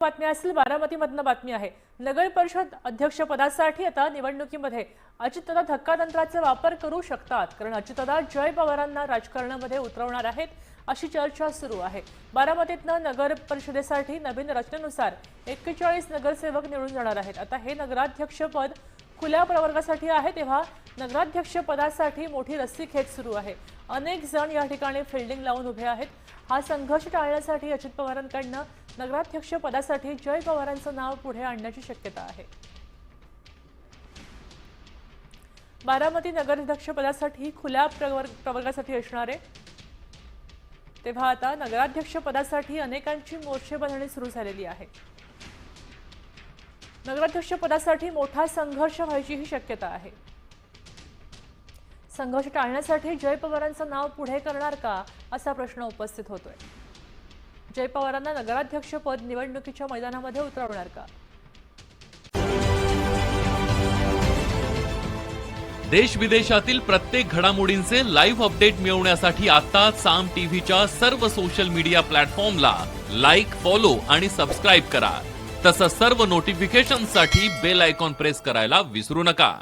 बातमी असेल बारामतीमधनं बातमी आहे। नगर परिषद अध्यक्षपदासाठी आता निवडणुकीमध्ये अजितदादा धक्कातंत्राचा वापर करू शकतात, कारण अजितदादा जय पवारांना राजकारणामध्ये उतरवणार आहेत अशी चर्चा सुरू आहे। बारामतीतनं नगर परिषदेसाठी नवीन रचनेनुसार 41 नगरसेवक निवडून जाणार आहेत। आता हे नगराध्यक्ष पद खुल्या प्रवर्गासाठी आहे, तेव्हा नगराध्यक्ष पदासाठी मोठी रस्सीखेच सुरू आहे। अनेक जण या ठिकाणी फिल्डिंग लावून उभे आहेत। हा संघर्ष टाळण्यासाठी अजित पवारांकडनं नगराध्यक्ष पदासाठी जय पवारांचं नाव पुढे आणण्याची शक्यता आहे। बारामती नगराध्यक्ष पदासाठी खुल्या प्रवर्गासाठी असणारे, तेव्हा आता नगराध्यक्ष पदासाठी अनेकांची मोर्चेबांधणी सुरू झालेली आहे। नगराध्यक्ष पदासाठी मोठा संघर्ष व्हायची ही शक्यता आहे। संघर्ष टाळण्यासाठी जय पवारांचं नाव पुढे करणार का असा प्रश्न उपस्थित होतोय। जय पवारांना नगराध्यक्ष पद निवडणुकीच्या मैदानामध्ये उतरवणार का? देश विदेशातील प्रत्येक घडामोडींचे लाईव्ह अपडेट मिळवण्यासाठी आता साम टीव्हीच्या सर्व सोशल मीडिया प्लॅटफॉर्मला लाईक, फॉलो आणि सबस्क्राईब करा। तसंच सर्व नोटिफिकेशनसाठी बेल आयकॉन प्रेस करायला विसरू नका।